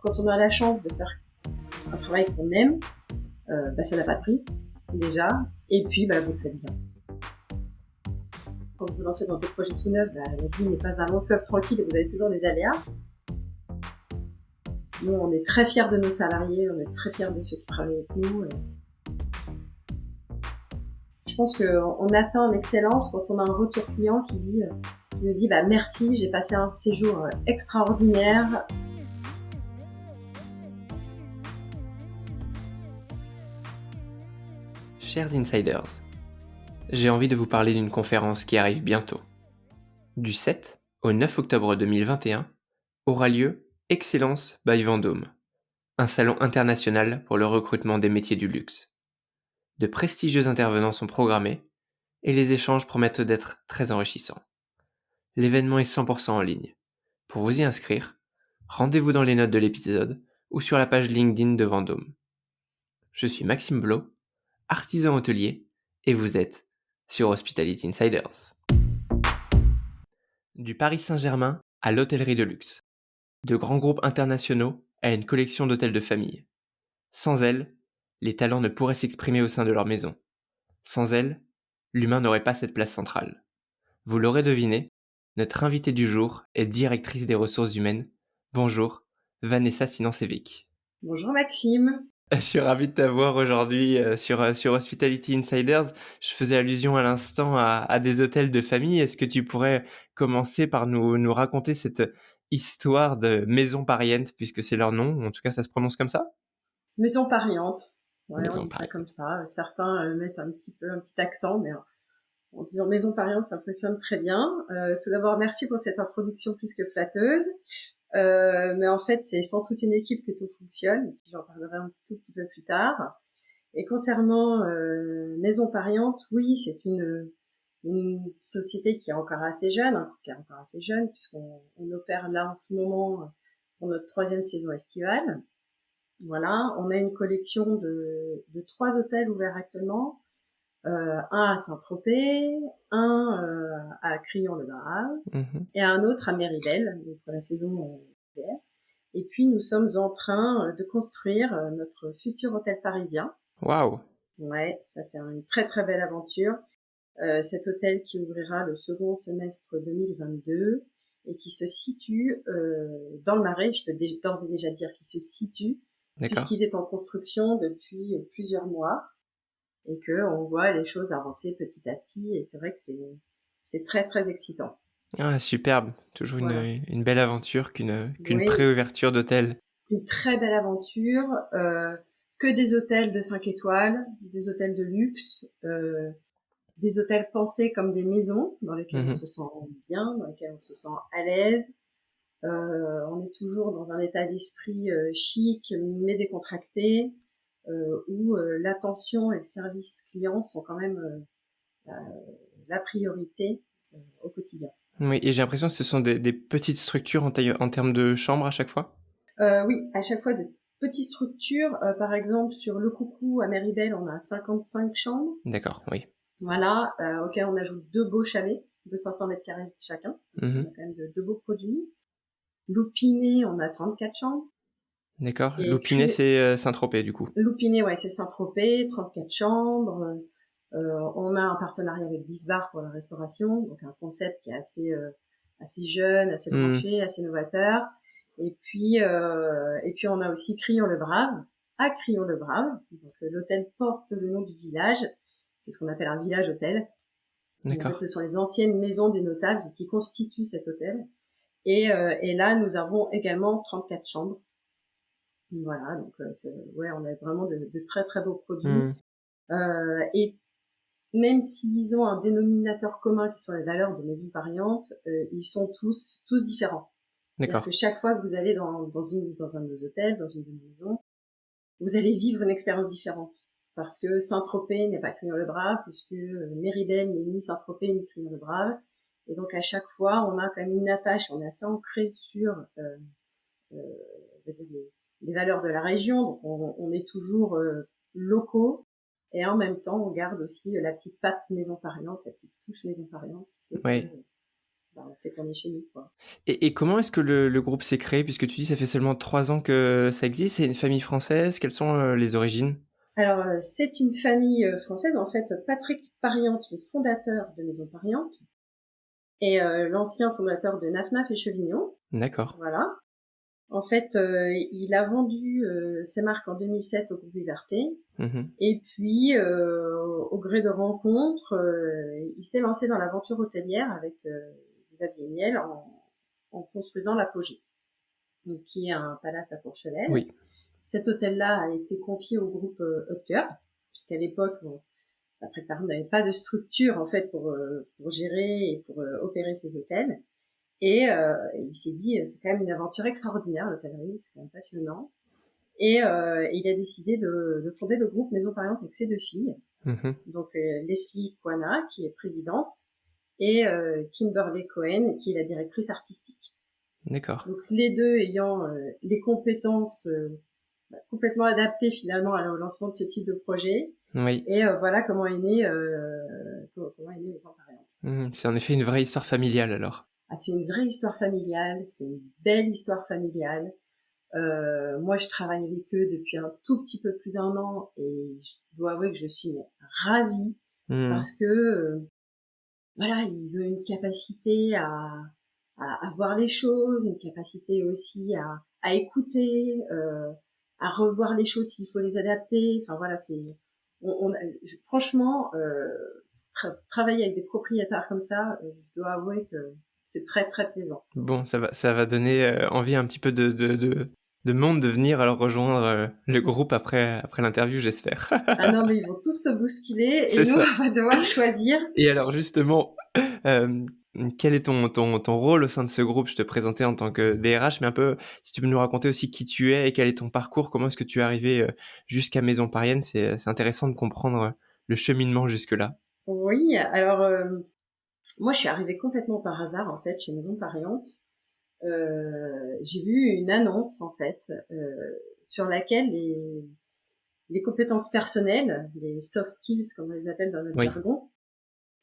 quand on a la chance de faire un travail qu'on aime, ça n'a pas de prix, déjà, et puis vous le faites bien. Quand vous lancez dans des projets tout neufs, la vie n'est pas un long fleuve tranquille et vous avez toujours des aléas. Nous, on est très fiers de nos salariés, on est très fiers de ceux qui travaillent avec nous. Je pense qu'on atteint l'excellence quand on a un retour client qui nous dit merci, j'ai passé un séjour extraordinaire. Chers insiders, j'ai envie de vous parler d'une conférence qui arrive bientôt. Du 7 au 9 octobre 2021 aura lieu Excellence by Vendôme, un salon international pour le recrutement des métiers du luxe. De prestigieux intervenants sont programmés et les échanges promettent d'être très enrichissants. L'événement est 100% en ligne. Pour vous y inscrire, rendez-vous dans les notes de l'épisode ou sur la page LinkedIn de Vendôme. Je suis Maxime Blot, artisan hôtelier, et vous êtes sur Hospitality Insiders. Du Paris Saint-Germain à l'hôtellerie de luxe. De grands groupes internationaux à une collection d'hôtels de famille. Sans elles, les talents ne pourraient s'exprimer au sein de leur maison. Sans elles, l'humain n'aurait pas cette place centrale. Vous l'aurez deviné, notre invitée du jour est directrice des ressources humaines. Bonjour, Vanessa Sinancevic. Bonjour Maxime. Je suis ravi de t'avoir aujourd'hui sur Hospitality Insiders. Je faisais allusion à l'instant à des hôtels de famille. Est-ce que tu pourrais commencer par nous raconter cette histoire de maison pariente, puisque c'est leur nom, en tout cas ça se prononce comme ça? Maison pariente. Ouais, Maison on dit ça pariente. comme ça. Certains mettent un petit accent, mais en disant maison pariente, ça fonctionne très bien. Tout d'abord, merci pour cette introduction plus que flatteuse. Mais en fait, c'est sans toute une équipe que tout fonctionne. J'en parlerai un tout petit peu plus tard. Et concernant Maison Pariante, oui, c'est une société qui est encore assez jeune, puisqu'on opère là en ce moment pour notre 3e saison estivale. Voilà, on a une collection de 3 hôtels ouverts actuellement, un à Saint-Tropez, un à Crillon-le-Brave, et un autre à Méribel, donc pour la saison hiver. Et puis nous sommes en train de construire notre futur hôtel parisien. Waouh! Ouais, ça c'est une très très belle aventure. Cet hôtel qui ouvrira le second semestre 2022 et qui se situe dans le Marais. Je peux d'ores et déjà dire qu'il se situe, puisqu'il est en construction depuis plusieurs mois et que on voit les choses avancer petit à petit. Et c'est vrai que c'est très très excitant. Ah, superbe. Toujours Voilà. une belle aventure qu'une Oui, préouverture d'hôtel. une très belle aventure. Que des hôtels de 5 étoiles, des hôtels de luxe, des hôtels pensés comme des maisons dans lesquelles on se sent bien, dans lesquelles on se sent à l'aise. On est toujours dans un état d'esprit chic mais décontracté, où l'attention et le service client sont quand même la priorité au quotidien. Oui, et j'ai l'impression que ce sont des petites structures en termes de chambres à chaque fois. Oui, à chaque fois de petites structures. Par exemple, sur Le Coucou à Méribel, on a 55 chambres. D'accord, oui. Voilà, auquel on ajoute 2 beaux chalets de 500 mètres carrés chacun. On a quand même de beaux produits. Loupiné, on a 34 chambres. D'accord. Et Loupiné, puis, c'est Saint-Tropez, du coup. Loupiné, ouais, c'est Saint-Tropez, 34 chambres. On a un partenariat avec Beef Bar pour la restauration, donc un concept qui est assez jeune, assez branché, assez novateur. Et puis on a aussi Crillon-le-Brave, à Crillon-le-Brave. Donc l'hôtel porte le nom du village. C'est ce qu'on appelle un village hôtel. En fait, ce sont les anciennes maisons des notables qui constituent cet hôtel. Et là, nous avons également 34 chambres. Voilà, donc on a vraiment de très très beaux produits. Et même s'ils ont un dénominateur commun qui sont les valeurs de Maison Pariante, ils sont tous différents. C'est-à-dire que chaque fois que vous allez dans un de nos hôtels, dans une de nos maisons, vous allez vivre une expérience différente. Parce que Saint-Tropez n'est pas Crillon-le-Brave, puisque Méribel n'est ni Saint-Tropez ni Crillon-le-Brave. Et donc à chaque fois, on a quand même une attache, on est assez ancré sur les valeurs de la région, donc on est toujours locaux, et en même temps, on garde aussi la petite patte Maison Pariante, la petite touche Maison Pariante, qui fait que bah, c'est qu'on est chez nous, quoi. Et comment est-ce que le groupe s'est créé? Puisque tu dis ça fait seulement 3 ans que ça existe, c'est une famille française? Quelles sont, les origines? Alors, c'est une famille, française. En fait, Patrick Pariante, le fondateur de Maison Pariante et l'ancien fondateur de Naf Naf et Chevignon, D'accord. voilà. En fait, il a vendu ses marques en 2007 au groupe Liberté. Mmh. Et puis, au gré de rencontres, il s'est lancé dans l'aventure hôtelière avec Xavier Niel en construisant l'Apogée, donc qui est un palace à Courchevel. Oui. Cet hôtel-là a été confié au groupe Hotcœur, puisqu'à l'époque, Patrick Parent n'avait pas de structure en fait pour gérer et pour opérer ces hôtels. Et il s'est dit, c'est quand même une aventure extraordinaire, l'hôtellerie, c'est quand même passionnant. Et il a décidé de fonder le groupe Maison Pariante avec ses deux filles. Mmh. Donc Leslie Kwana, qui est présidente, et Kimberly Cohen, qui est la directrice artistique. D'accord. Donc les deux ayant les compétences complètement adaptées finalement au lancement de ce type de projet. Oui. Et voilà comment est née Maison Pariante. C'est en effet une vraie histoire familiale alors. Ah, c'est une vraie histoire familiale, c'est une belle histoire familiale. Moi, je travaille avec eux depuis un tout petit peu plus d'1 an et je dois avouer que je suis ravie Mmh. parce que voilà, ils ont une capacité à voir les choses, une capacité aussi à écouter, à revoir les choses s'il faut les adapter. Enfin voilà, franchement, travailler avec des propriétaires comme ça, je dois avouer que c'est très très plaisant. Bon, ça va donner, envie un petit peu de monde de venir alors rejoindre, le groupe après l'interview, j'espère. Ah non, mais ils vont tous se bousculer et C'est nous, ça. on va devoir choisir. Et alors justement, hem, quel est ton rôle au sein de ce groupe? Je te présentais en tant que DRH, mais un peu, si tu peux nous raconter aussi qui tu es et quel est ton parcours? Comment est-ce que tu es arrivé, jusqu'à Maison Parienne? C'est intéressant de comprendre, le cheminement jusque-là. Oui, alors moi, je suis arrivée complètement par hasard en fait chez Maison Pariante. J'ai vu une annonce en fait sur laquelle les compétences personnelles, les soft skills comme on les appelle dans notre Oui. jargon,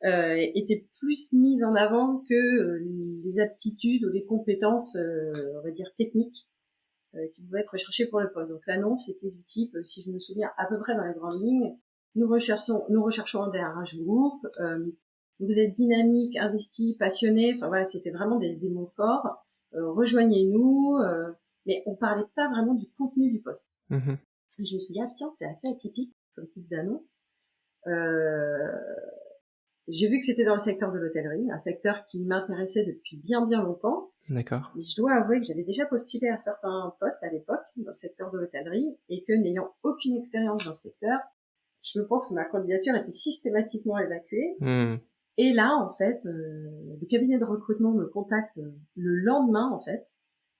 étaient plus mises en avant que les aptitudes ou les compétences, on va dire techniques, qui pouvaient être recherchées pour le poste. Donc l'annonce était du type, si je me souviens à peu près dans les grandes lignes, nous recherchons un DRH groupe. Vous êtes dynamique, investi, passionné. Enfin voilà, c'était vraiment des mots forts. Rejoignez-nous. Mais on parlait pas vraiment du contenu du poste. Mmh. Et je me suis dit, ah tiens, c'est assez atypique comme type d'annonce. Euh, j'ai vu que c'était dans le secteur de l'hôtellerie, un secteur qui m'intéressait depuis bien bien longtemps. D'accord. Mais je dois avouer que j'avais déjà postulé à certains postes à l'époque dans le secteur de l'hôtellerie et que n'ayant aucune expérience dans le secteur, je pense que ma candidature était systématiquement évacuée. Mmh. Et là, en fait, le cabinet de recrutement me contacte le lendemain, en fait,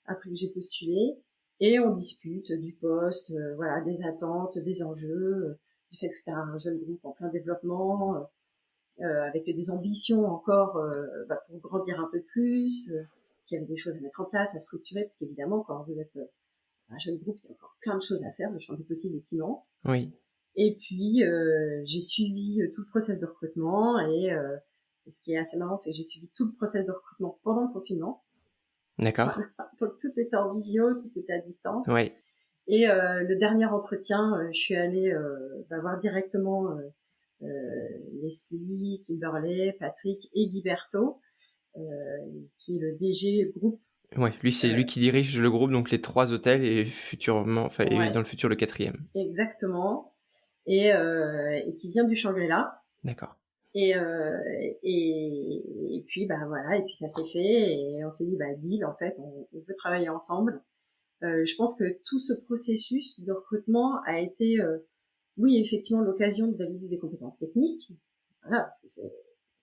après que j'ai postulé, et on discute du poste, voilà, des attentes, des enjeux, du fait que c'était un jeune groupe en plein développement, avec des ambitions encore pour grandir un peu plus, qu'il y avait des choses à mettre en place, à structurer, parce qu'évidemment, quand vous êtes un jeune groupe, il y a encore plein de choses à faire, le champ des possibles est immense. Oui. Et puis, j'ai suivi tout le process de recrutement et ce qui est assez marrant, c'est que j'ai suivi tout le process de recrutement pendant le confinement. D'accord. Voilà. Donc tout était en visio, tout était à distance. Oui. Et le dernier entretien, je suis allée voir directement Leslie, Kimberley, Patrick et Guiberto, euh, qui est le DG groupe. Ouais, lui, c'est lui qui dirige le groupe, donc les 3 hôtels et futurement enfin et Ouais, dans le futur le 4e. exactement. Et qui vient du Shangri-La. D'accord. Et, et puis bah voilà, et puis ça s'est fait et on s'est dit bah deal en fait, on veut travailler ensemble. Je pense que tout ce processus de recrutement a été, oui effectivement l'occasion de valider des compétences techniques. Voilà, parce que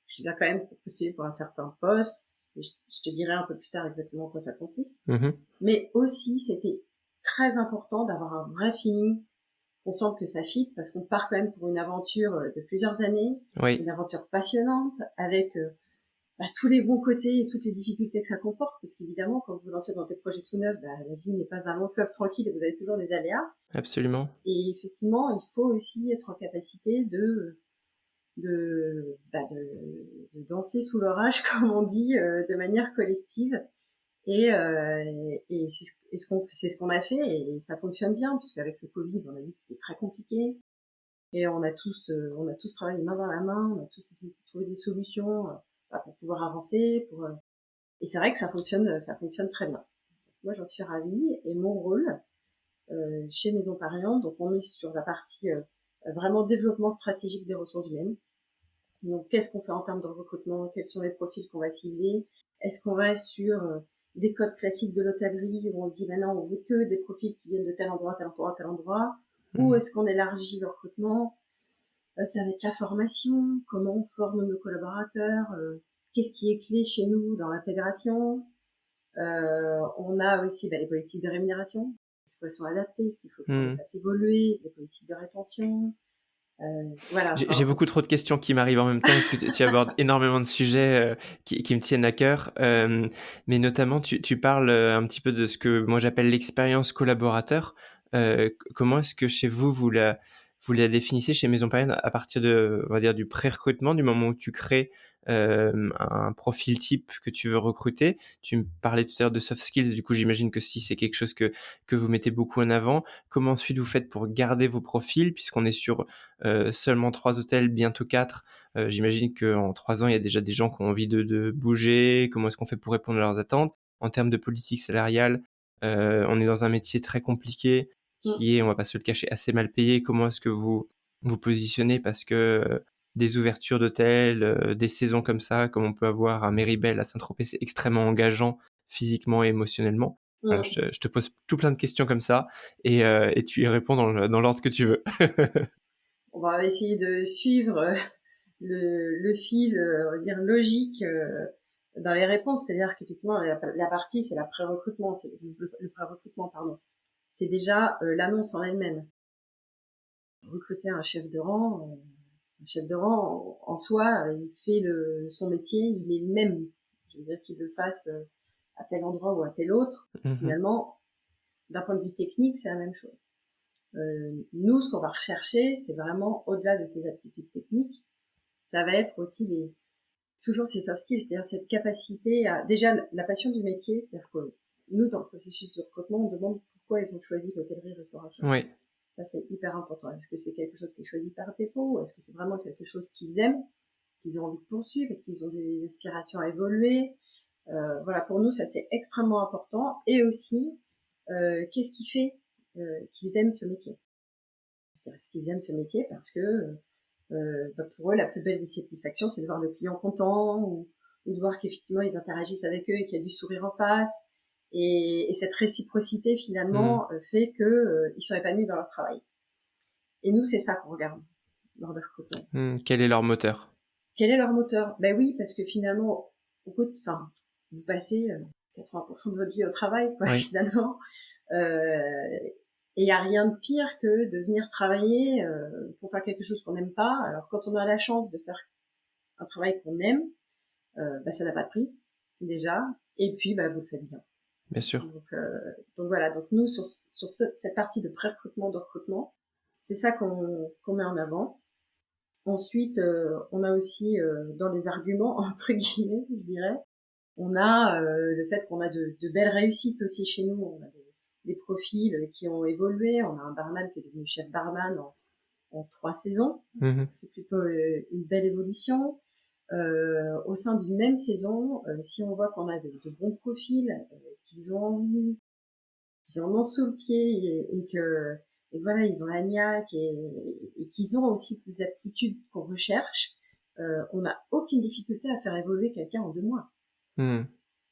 je viens quand même pour postuler pour un certain poste. Et je te dirai un peu plus tard exactement en quoi ça consiste. Mmh. Mais aussi c'était très important d'avoir un vrai feeling, on sent que ça fit parce qu'on part quand même pour une aventure de plusieurs années, Oui, une aventure passionnante avec tous les bons côtés et toutes les difficultés que ça comporte, parce qu'évidemment, quand vous vous lancez dans des projets tout neufs, la vie n'est pas un long fleuve tranquille et vous avez toujours des aléas. absolument. Et effectivement, il faut aussi être en capacité de danser sous l'orage, comme on dit, de manière collective. Et c'est ce qu'on a fait, et ça fonctionne bien, puisque avec le Covid, on a vu que c'était très compliqué. Et on a tous travaillé main dans la main, on a tous essayé de trouver des solutions pour pouvoir avancer. Et c'est vrai que ça fonctionne très bien. Moi, j'en suis ravie. Et mon rôle chez Maison Pariante, donc on est sur la partie vraiment développement stratégique des ressources humaines. Donc, qu'est-ce qu'on fait en termes de recrutement? Quels sont les profils qu'on va cibler? Est-ce qu'on va sur des codes classiques de l'hôtellerie où on se dit maintenant on veut que des profils qui viennent de tel endroit, tel endroit, tel endroit? Ou est-ce qu'on élargit le recrutement? Ça va être la formation, comment on forme nos collaborateurs, qu'est-ce qui est clé chez nous dans l'intégration. On a aussi les politiques de rémunération, est-ce qu'elles sont adaptées, est-ce qu'il faut qu'on les fasse évoluer, les politiques de rétention. Voilà. J'ai beaucoup trop de questions qui m'arrivent en même temps parce que tu abordes énormément de sujets qui me tiennent à cœur. Mais notamment, tu parles un petit peu de ce que moi j'appelle l'expérience collaborateur. Comment est-ce que chez vous, vous la définissez chez Maison Pariante à partir de, on va dire, du pré-recrutement, du moment où tu crées un profil type que tu veux recruter? Tu me parlais tout à l'heure de soft skills, du coup j'imagine que si c'est quelque chose que vous mettez beaucoup en avant. Comment ensuite vous faites pour garder vos profils, puisqu'on est sur seulement 3 hôtels, bientôt 4. J'imagine qu'en 3 ans, il y a déjà des gens qui ont envie de bouger. Comment est-ce qu'on fait pour répondre à leurs attentes? En termes de politique salariale, on est dans un métier très compliqué qui est, on va pas se le cacher, assez mal payé. Comment est-ce que vous vous positionnez? Parce que des ouvertures d'hôtels, des saisons comme ça, comme on peut avoir à Méribel, à Saint-Tropez, c'est extrêmement engageant physiquement et émotionnellement. Voilà, je te pose tout plein de questions comme ça et tu y réponds dans l'ordre que tu veux. On va essayer de suivre le fil, on va dire, logique dans les réponses. C'est-à-dire qu'effectivement, la partie, c'est la pré-recrutement, c'est le pré-recrutement, pardon. C'est déjà l'annonce en elle-même. Recruter un chef de rang, en soi, il fait son métier, il est le même. Je veux dire qu'il le fasse à tel endroit ou à tel autre. Finalement, d'un point de vue technique, c'est la même chose. Nous, ce qu'on va rechercher, c'est vraiment, au-delà de ces aptitudes techniques, ça va être aussi toujours ces soft skills, c'est-à-dire cette capacité à, déjà, la passion du métier, c'est-à-dire que nous, dans le processus de recrutement, on demande pourquoi ils ont choisi l'hôtellerie-restauration. Oui. Ça, c'est hyper important. Est-ce que c'est quelque chose qui est choisi par défaut, ou est-ce que c'est vraiment quelque chose qu'ils aiment, qu'ils ont envie de poursuivre, est-ce qu'ils ont des aspirations à évoluer? Voilà, pour nous, ça, c'est extrêmement important. Et aussi, qu'est-ce qui fait qu'ils aiment ce métier? C'est-à-dire qu'ils aiment ce métier parce que pour eux, la plus belle des satisfactions, c'est de voir le client content, ou de voir qu'effectivement, ils interagissent avec eux et qu'il y a du sourire en face. Et cette réciprocité, finalement, fait qu'ils sont épanouis dans leur travail. Et nous, c'est ça qu'on regarde lors des recrutements. Quel est leur moteur? Quel est leur moteur? Ben oui, parce que finalement, vous passez 80% de votre vie au travail, quoi, finalement. Et il n'y a rien de pire que de venir travailler pour faire quelque chose qu'on n'aime pas. Alors, quand on a la chance de faire un travail qu'on aime, ça n'a pas de prix, déjà. Et puis, vous le faites bien. Bien sûr. Donc voilà, donc nous, sur cette partie de pré-recrutement, de recrutement, c'est ça qu'on met en avant. Ensuite, on a aussi, dans les arguments, entre guillemets, je dirais, on a le fait qu'on a de belles réussites aussi chez nous. On a des profils qui ont évolué. On a un barman qui est devenu chef barman en 3 saisons. C'est plutôt une belle évolution. Au sein d'une même saison, si on voit qu'on a de bons profils, qu'ils ont envie, qu'ils en ont sous le pied et voilà, ils ont la niaque et qu'ils ont aussi des aptitudes qu'on recherche, on n'a aucune difficulté à faire évoluer quelqu'un en 2 mois.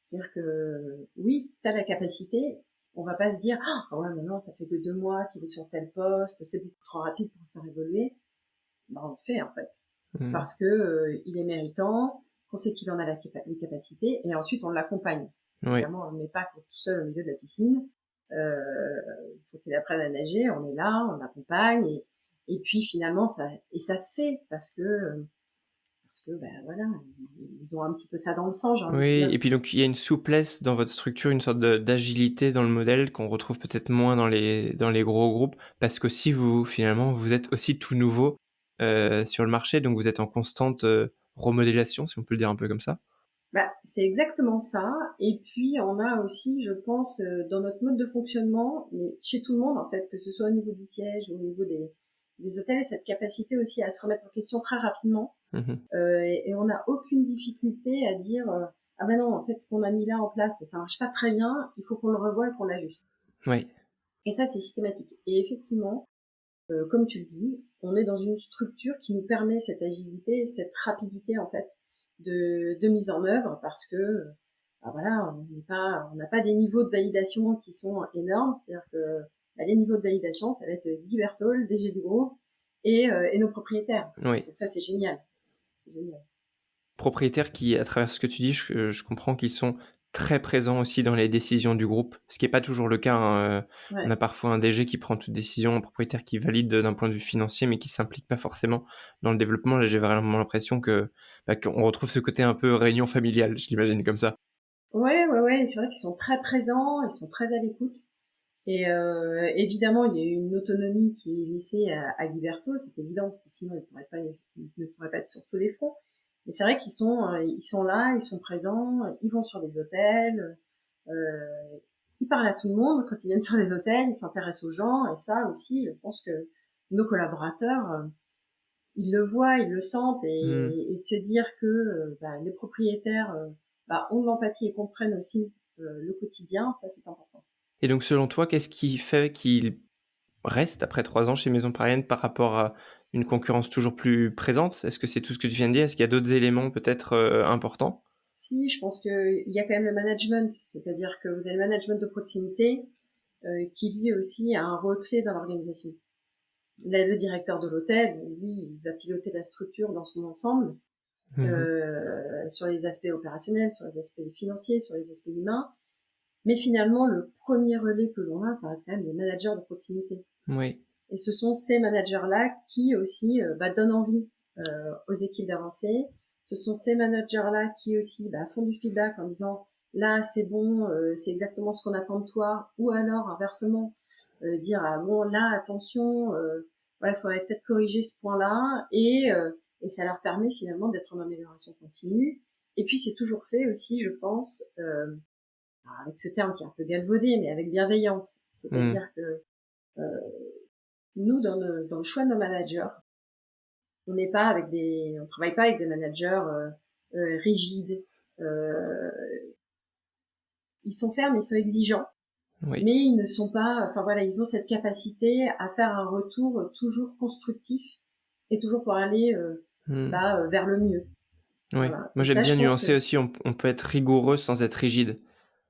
C'est-à-dire que oui, t'as la capacité, on va pas se dire ah ouais mais non, ça fait que 2 mois qu'il est sur tel poste, c'est beaucoup trop rapide pour le faire évoluer. On le fait en fait. Parce que il est méritant, qu'on sait qu'il en a les capacités, et ensuite on l'accompagne. Évidemment, on ne met pas tout seul au milieu de la piscine. Il faut qu'il apprenne à nager, on est là, on l'accompagne, et puis finalement ça se fait parce que voilà, ils ont un petit peu ça dans le sang, j'ai envie de dire. Et puis donc il y a une souplesse dans votre structure, une sorte d'agilité dans le modèle qu'on retrouve peut-être moins dans les gros groupes, parce que si vous finalement vous êtes aussi tout nouveau, sur le marché, donc vous êtes en constante remodélation, si on peut le dire un peu comme ça. Bah, c'est exactement ça. Et puis, on a aussi, je pense, dans notre mode de fonctionnement, mais chez tout le monde, en fait, que ce soit au niveau du siège ou au niveau des hôtels, cette capacité aussi à se remettre en question très rapidement. Et on n'a aucune difficulté à dire, ah ben non, en fait, ce qu'on a mis là en place, ça marche pas très bien, il faut qu'on le revoie et qu'on l'ajuste. Oui. Et ça, c'est systématique. Et effectivement, comme tu le dis, on est dans une structure qui nous permet cette agilité, cette rapidité en fait de mise en œuvre parce que bah voilà, on n'a pas des niveaux de validation qui sont énormes, c'est-à-dire que bah, les niveaux de validation, ça va être Guy Berthold, DG du groupe et nos propriétaires. Oui. Donc ça, c'est génial. C'est génial. Propriétaires qui, à travers ce que tu dis, je comprends qu'ils sont très présents aussi dans les décisions du groupe, ce qui est pas toujours le cas, hein, on Ouais. a parfois un DG qui prend toute décision, un propriétaire qui valide d'un point de vue financier, mais qui s'implique pas forcément dans le développement. Là, j'ai vraiment l'impression que, bah, qu'on retrouve ce côté un peu réunion familiale, je l'imagine comme ça. Ouais. C'est vrai qu'ils sont très présents, ils sont très à l'écoute. Et évidemment, il y a eu une autonomie qui est laissée à Guy Berthold, c'est évident, parce que sinon il ne pourrait pas être sur tous les fronts. Mais c'est vrai ils sont là, ils sont présents, ils vont sur les hôtels, euh, ils parlent à tout le monde quand ils viennent sur les hôtels, ils s'intéressent aux gens, et ça aussi, je pense que nos collaborateurs, ils le voient, ils le sentent, Mmh. et de se dire que bah, les propriétaires bah, ont de l'empathie et comprennent aussi le quotidien, ça c'est important. Et donc selon toi, qu'est-ce qui fait qu'ils restent après 3 ans chez Maison Parisienne par rapport à une concurrence toujours plus présente? Est-ce que c'est tout ce que tu viens de dire? Est-ce qu'il y a d'autres éléments peut-être, importants? Si, je pense qu'il y a quand même le management, c'est-à-dire que vous avez le management de proximité qui lui aussi a un rôle clé dans l'organisation. Le directeur de l'hôtel, lui, il va piloter la structure dans son ensemble, Mmh. sur les aspects opérationnels, sur les aspects financiers, sur les aspects humains. Mais finalement, le premier relais que l'on a, ça reste quand même les managers de proximité. Oui. Et ce sont ces managers-là qui aussi bah, donnent envie aux équipes d'avancer. Ce sont ces managers-là qui aussi bah, font du feedback en disant là c'est bon, c'est exactement ce qu'on attend de toi, ou alors inversement dire ah bon là attention, voilà il faudrait peut-être corriger ce point-là et ça leur permet finalement d'être en amélioration continue. Et puis c'est toujours fait aussi, je pense, avec ce terme qui est un peu galvaudé, mais avec bienveillance. Mmh. C'est-à-dire que nous, dans le choix de nos managers, on travaille pas avec des managers rigides. Euh, ils sont fermes, ils sont exigeants, Oui. mais ils ne sont pas. Enfin voilà, ils ont cette capacité à faire un retour toujours constructif et toujours pour aller Mmh. vers le mieux. Oui. Voilà. Moi, Et j'aime ça, je bien pense que nuancer aussi, on peut être rigoureux sans être rigide.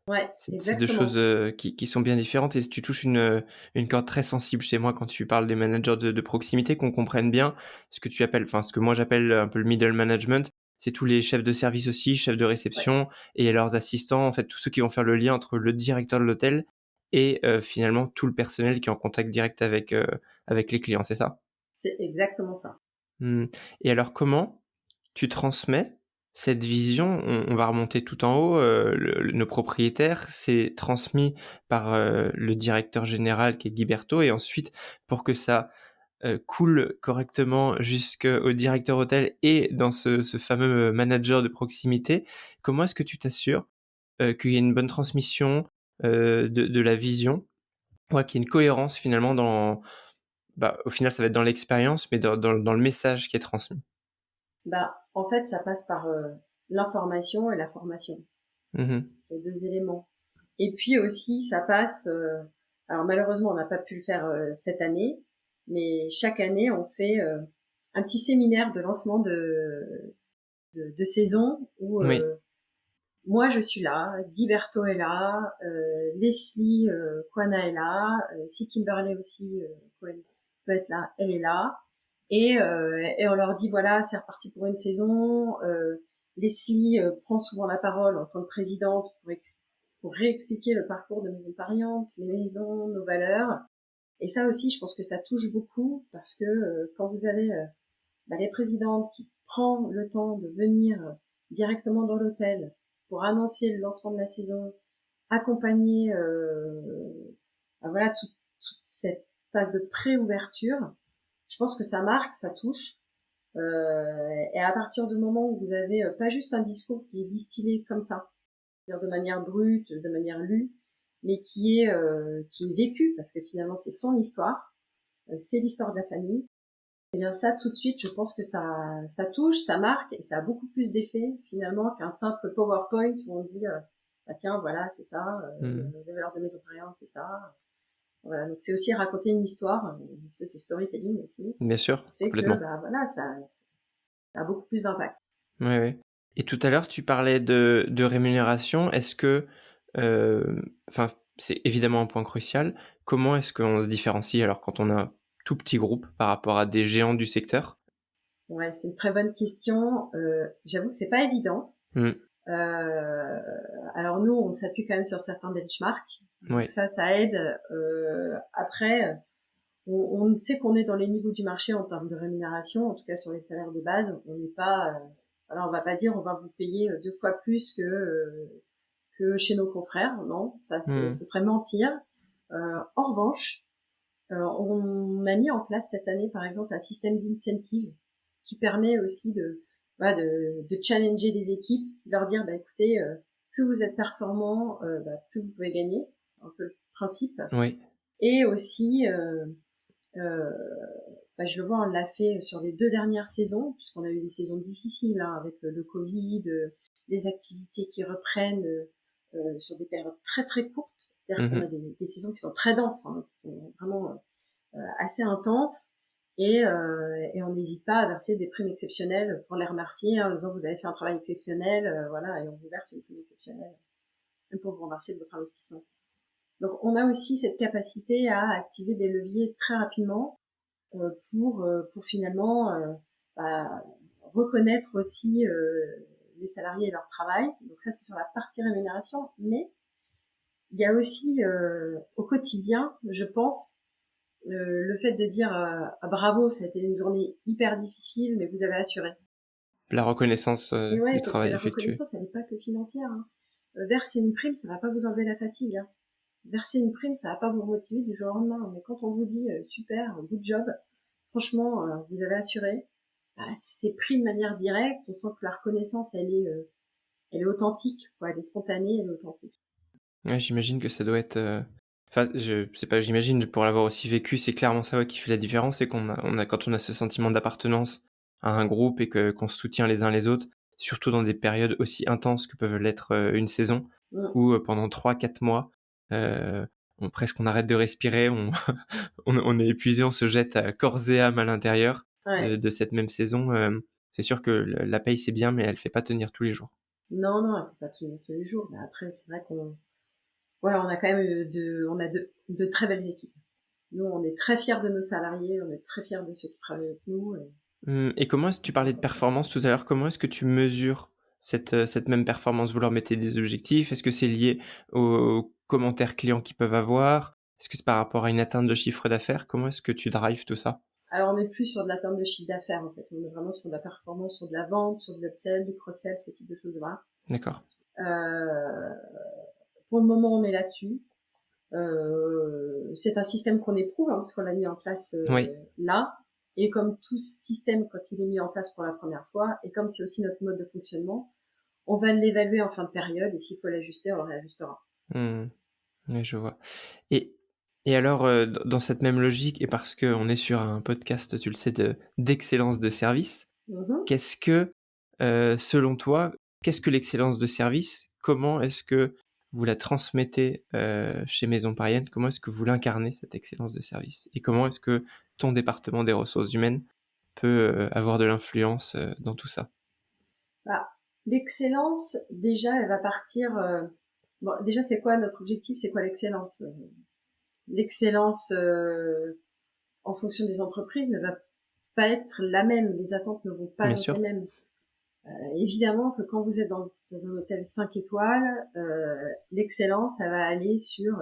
ouais, C'est 2 choses, exactement. qui sont bien différentes et tu touches une corde très sensible chez moi quand tu parles des managers de proximité, qu'on comprenne bien ce que tu appelles enfin, ce que moi j'appelle un peu le middle management. C'est tous les chefs de service aussi, chefs de Ouais, réception et leurs assistants, en fait, tous ceux qui vont faire le lien entre le directeur de l'hôtel et finalement tout le personnel qui est en contact direct avec les clients, c'est ça? c'est exactement ça. Mmh. Et alors comment tu transmets cette vision? On va remonter tout en haut, nos propriétaires, c'est transmis par, le directeur général qui est Guy Berthaud et ensuite pour que ça, coule correctement jusqu'au directeur hôtel et dans ce fameux, manager de proximité, comment est-ce que tu t'assures, qu'il y ait une bonne transmission, de la vision? Ouais, qu'il y ait une cohérence finalement dans bah, au final ça va être dans l'expérience, mais dans le message qui est transmis. Bah, en fait, ça passe par l'information et la formation, Mmh mh. les deux éléments. Et puis aussi, ça passe. Alors malheureusement, on n'a pas pu le faire cette année, mais chaque année, on fait un petit séminaire de lancement de saison où Oui. moi je suis là, Guy Berthaud est là, Leslie Kwana est là, si Kimberley aussi Cohen peut être là, elle est là, et on leur dit voilà, c'est reparti pour une saison. Leslie prend souvent la parole en tant que présidente pour réexpliquer le parcours de Maison Pariante, les maisons, nos valeurs. Et ça aussi, je pense que ça touche beaucoup parce que quand vous avez bah, les présidentes qui prend le temps de venir directement dans l'hôtel pour annoncer le lancement de la saison, accompagner bah, voilà toute cette phase de pré-ouverture, je pense que ça marque, ça touche. Et à partir du moment où vous avez pas juste un discours qui est distillé comme ça, c'est-à-dire de manière brute, de manière lue, mais qui est vécu, parce que finalement c'est son histoire, c'est l'histoire de la famille. Et bien ça, tout de suite, je pense que ça touche, ça marque, et ça a beaucoup plus d'effet finalement qu'un simple PowerPoint où on dit bah tiens voilà c'est ça, les valeurs de Maison Parisien c'est ça. Voilà, donc c'est aussi raconter une histoire, une espèce de storytelling aussi, Bien sûr, qui fait que complètement. bah voilà ça a beaucoup plus d'impact. Ouais, ouais. Et tout à l'heure, tu parlais de rémunération. Est-ce que, enfin, c'est évidemment un point crucial. Comment est-ce qu'on se différencie alors quand on a un tout petit groupe par rapport à des géants du secteur? Ouais, c'est une très bonne question. J'avoue que c'est pas évident. Mmh. Alors nous, on s'appuie quand même sur certains benchmarks. Donc Ouais. ça aide. Après, on sait qu'on est dans les niveaux du marché en termes de rémunération, en tout cas sur les salaires de base. On n'est pas, alors on va pas dire on va vous payer 2 fois plus que chez nos confrères. Non, ça Mmh. ce serait mentir. En revanche, on a mis en place cette année, par exemple, un système d'incentive qui permet aussi voilà, de challenger les équipes, de leur dire, bah, écoutez, plus vous êtes performant, bah, plus vous pouvez gagner, c'est un peu le principe. Oui. Et aussi, euh, bah, je le vois, on l'a fait sur les 2 dernières saisons, puisqu'on a eu des saisons difficiles, hein, avec le Covid, les activités qui reprennent sur des périodes très très courtes. C'est-à-dire qu'on a Mmh. des saisons qui sont très denses, hein, qui sont vraiment assez intense et on n'hésite pas à verser des primes exceptionnelles pour les remercier en disant vous avez fait un travail exceptionnel, voilà, et on vous verse une prime exceptionnelle pour vous remercier de votre investissement. Donc on a aussi cette capacité à activer des leviers très rapidement pour finalement bah, reconnaître aussi les salariés et leur travail. Donc ça c'est sur la partie rémunération, mais il y a aussi au quotidien, je pense, le fait de dire ah, bravo, ça a été une journée hyper difficile, mais vous avez assuré. La reconnaissance, Et du ouais, parce que travail la effectué. reconnaissance, elle n'est pas que financière. Hein. Verser une prime, ça va pas vous enlever la fatigue. Hein. Verser une prime, ça va pas vous motiver du jour au lendemain. Mais quand on vous dit super, good job, franchement, vous avez assuré, bah, c'est pris de manière directe. On sent que la reconnaissance, elle est authentique, quoi. Elle est spontanée, elle est authentique. Ouais, j'imagine que ça doit être, enfin, je sais pas, j'imagine pour l'avoir aussi vécu, c'est clairement ça, ouais, qui fait la différence, c'est qu'on a quand on a ce sentiment d'appartenance à un groupe et qu'on se soutient les uns les autres, surtout dans des périodes aussi intenses que peuvent l'être, une saison Mm. où, pendant 3 4 mois, on arrête de respirer, on on est épuisé, on se jette à corps et âme à l'intérieur Ouais. de cette même saison, c'est sûr que le la paye, c'est bien, mais elle fait pas tenir tous les jours. Non, non, elle peut pas tenir tous les jours. Mais après, c'est vrai qu'on ouais, on a quand même on a de très belles équipes. Nous, on est très fiers de nos salariés, on est très fiers de ceux qui travaillent avec nous. Et comment est-ce que tu C'est parlais de important. performance tout à l'heure, comment est-ce que tu mesures cette même performance? Vous leur mettez des objectifs? Est-ce que c'est lié aux commentaires clients qu'ils peuvent avoir? Est-ce que c'est par rapport à une atteinte de chiffre d'affaires? Comment est-ce que tu drives tout ça? Alors, on est plus sur de l'atteinte de chiffre d'affaires, en fait. On est vraiment sur de la performance, sur de la vente, sur de l'upsell, du cross-sell, ce type de choses-là. D'accord. Euh, pour le moment, on est là-dessus. C'est un système qu'on éprouve, hein, parce qu'on l'a mis en place Oui, là. Et comme tout système, quand il est mis en place pour la première fois, et comme c'est aussi notre mode de fonctionnement, on va l'évaluer en fin de période, et s'il faut l'ajuster, on le réajustera. mmh, oui, je vois. Et et alors, dans cette même logique et parce qu'on est sur un podcast, tu le sais, d'excellence de service, Mhm. qu'est-ce que, selon toi, qu'est-ce que l'excellence de service? Comment est-ce que vous la transmettez, chez Maison Parisienne? Comment est-ce que vous l'incarnez, cette excellence de service? Et comment est-ce que ton département des ressources humaines peut, avoir de l'influence, dans tout ça? Bah, l'excellence, déjà, elle va partir. Bon, déjà, c'est quoi notre objectif? C'est quoi l'excellence? L'excellence, en fonction des entreprises, ne va pas être la même. Les attentes ne vont pas Bien être les sûr. mêmes. Évidemment que quand vous êtes dans un hôtel 5 étoiles, l'excellence, ça va aller sur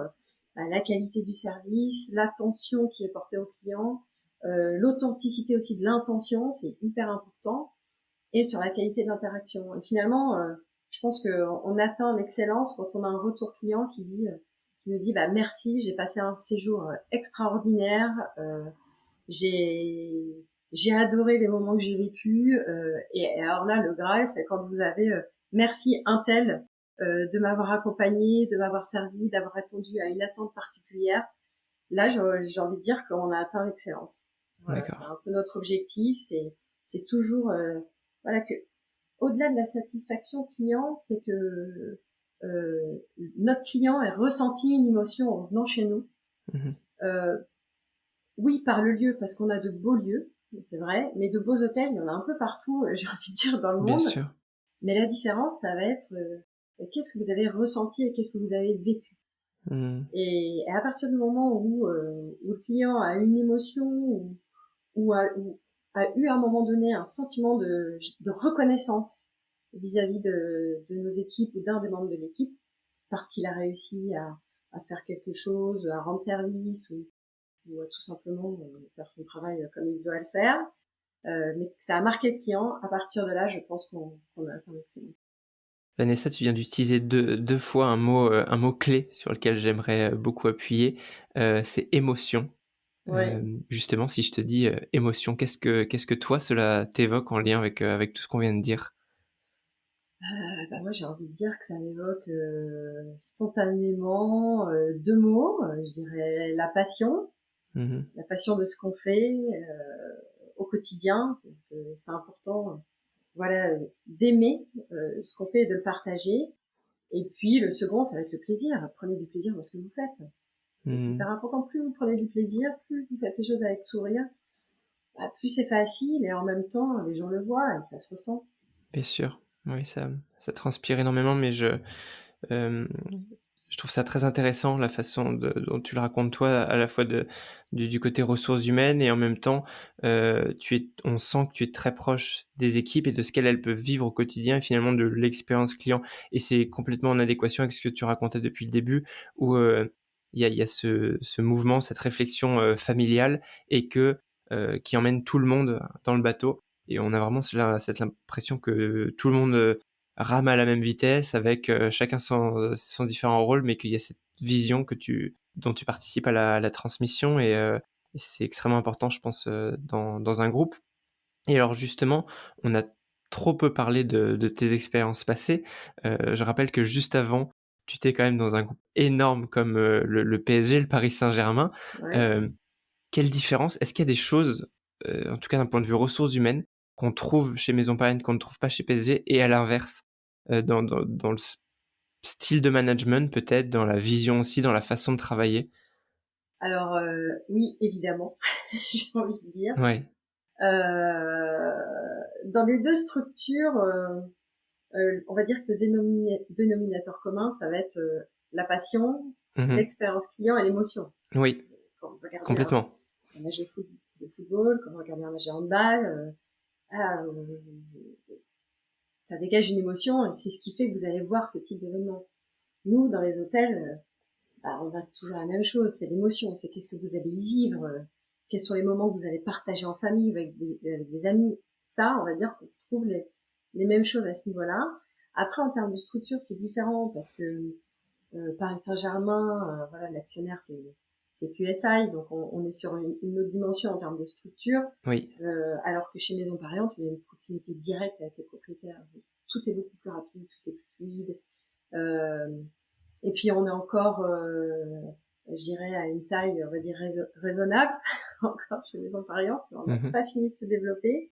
la qualité du service, l'attention qui est portée au client, l'authenticité aussi de l'intention, c'est hyper important, et sur la qualité de l'interaction. Et finalement, je pense qu'on atteint l'excellence quand on a un retour client qui nous dit bah merci, j'ai passé un séjour extraordinaire, j'ai j'ai adoré les moments que j'ai vécus. Et alors là, le Graal, c'est quand vous avez merci Intel de m'avoir accompagné, de m'avoir servi, d'avoir répondu à une attente particulière. Là, j'ai envie de dire qu'on a atteint l'excellence. Voilà, c'est D'accord. un peu notre objectif. C'est toujours voilà que au-delà de la satisfaction client, c'est que notre client ait ressenti une émotion en venant chez nous. Mmh. Euh, oui, par le lieu, parce qu'on a de beaux lieux, c'est vrai, mais de beaux hôtels, il y en a un peu partout, j'ai envie de dire, dans le Bien monde. sûr. Mais la différence, ça va être qu'est-ce que vous avez ressenti et qu'est-ce que vous avez vécu. Mmh. Et à partir du moment où le client a une émotion ou a eu à un moment donné un sentiment de reconnaissance vis-à-vis de nos équipes ou d'un des membres de l'équipe, parce qu'il a réussi à faire quelque chose, à rendre service ou à tout simplement faire son travail comme il doit le faire, mais que ça a marqué le client, à partir de là, je pense qu'on a atteint l'excellence. Vanessa, tu viens d'utiliser deux fois un mot clé sur lequel j'aimerais, beaucoup appuyer, c'est émotion. Oui. Justement, si je te dis, émotion, qu'est-ce que toi cela t'évoque en lien avec tout ce qu'on vient de dire? Bah moi j'ai envie de dire que ça m'évoque spontanément deux mots, je dirais Mmh. la passion de ce qu'on fait au quotidien. C'est important, voilà, d'aimer ce qu'on fait et de le partager. Et puis le second, ça va être le plaisir. Prenez du plaisir dans ce que vous faites. C'est Mmh. hyper important. Plus vous prenez du plaisir, plus vous faites les choses avec sourire, bah, plus c'est facile et en même temps les gens le voient et ça se ressent. Bien sûr. Oui, ça transpire énormément, mais hem je trouve ça très intéressant la façon dont tu le racontes toi, à la fois du côté ressources humaines et en même temps, on sent que tu es très proche des équipes et de ce qu'elles peuvent vivre au quotidien et finalement de l'expérience client et c'est complètement en adéquation avec ce que tu racontais depuis le début où, il y a ce mouvement, cette réflexion, familiale et qui emmène tout le monde dans le bateau et on a vraiment cette impression que tout le monde, rame à la même vitesse avec, chacun son différent rôle, mais qu'il y a cette vision dont tu participes à la transmission et c'est extrêmement important, je pense, dans un groupe. Et alors justement, on a trop peu parlé de tes expériences passées. Je rappelle que juste avant, tu étais quand même dans un groupe énorme comme, le PSG, le Paris Saint-Germain. Ouais. Hem, Quelle différence? Est-ce qu'il y a des choses, en tout cas d'un point de vue ressources humaines, qu'on trouve chez Maison Parraine, qu'on ne trouve pas chez PSG et à l'inverse, dans le style de management peut-être, dans la vision aussi, dans la façon de travailler? Alors oui, évidemment, j'ai envie de dire. Ouais. Dans les deux structures, on va dire que le dénominateur commun, ça va être la passion, Mmh. l'expérience client et l'émotion. Oui, Quand vous regardez complètement. un match de football, quand vous regardez un match de handball, ah, ça dégage une émotion et c'est ce qui fait que vous allez voir ce type d'événement. Nous, dans les hôtels, bah, on va toujours à la même chose, c'est l'émotion, c'est qu'est-ce que vous allez y vivre, quels sont les moments que vous allez partager en famille avec des amis. Ça, on va dire qu'on trouve les mêmes choses à ce niveau-là. Après, en termes de structure, c'est différent parce que Paris Saint-Germain, voilà, l'actionnaire c'est QSI, donc on est sur une autre dimension en termes de structure, Oui. alors que chez Maison Pariante, il y a une proximité directe avec les propriétaires. Donc, tout est beaucoup plus rapide, tout est plus fluide. Euh, et puis on est encore, je dirais, à une taille, on va dire, raisonnable, encore chez Maison Pariante, mais on n'a Mmh. pas fini de se développer.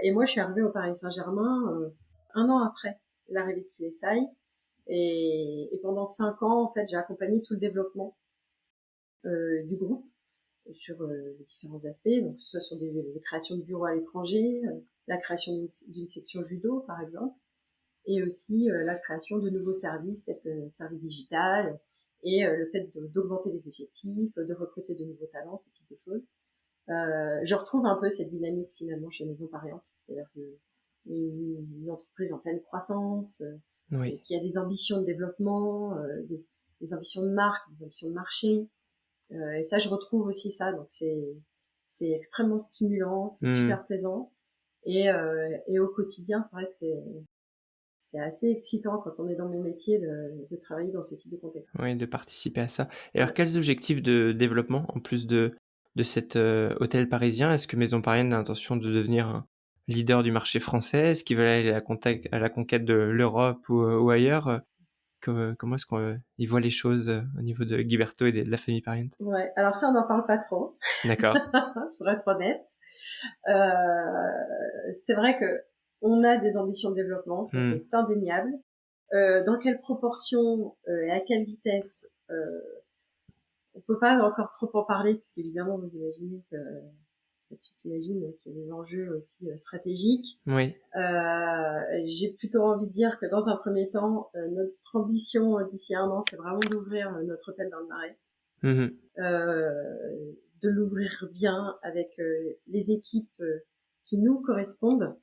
Et moi, je suis arrivée au Paris Saint-Germain un an après l'arrivée de QSI. Et pendant 5 ans, en fait, j'ai accompagné tout le développement du groupe sur les différents aspects, donc que ce soit sur des créations de bureaux à l'étranger, la création d'une section judo, par exemple, et aussi la création de nouveaux services tels que le service digital et le fait d'augmenter les effectifs, de recruter de nouveaux talents, ce type de choses. Je retrouve un peu cette dynamique finalement chez Maison Pariante, c'est-à-dire une entreprise en pleine croissance, Oui. qui a des ambitions de développement, des ambitions de marque, des ambitions de marché. Et ça, je retrouve aussi ça. Donc c'est extrêmement stimulant, c'est Mmh. super plaisant. Et au quotidien, c'est vrai que c'est assez excitant quand on est dans mon métier de travailler dans ce type de contexte. Oui, de participer à ça. Et alors Ouais. quels objectifs de développement, en plus de de cet hôtel parisien? Est-ce que Maison Parisienne a l'intention de devenir un leader du marché français? Est-ce qu'ils veulent aller à la conquête de l'Europe ou ailleurs? Comment est-ce qu'ils voient les choses au niveau de Guy Berthaud et de la famille Parient? Ouais, alors ça, on n'en parle pas trop, D'accord. pour être honnête. C'est vrai que on a des ambitions de développement, ça c'est indéniable. Dans quelle proportion et à quelle vitesse, on peut pas encore trop en parler, puisque évidemment, vous imaginez que tu t'imagines qu'il y a des enjeux aussi stratégiques. Oui. J'ai plutôt envie de dire que dans un premier temps, notre ambition d'ici 1 an, c'est vraiment d'ouvrir notre hôtel dans le Marais. De l'ouvrir bien avec les équipes qui nous correspondent,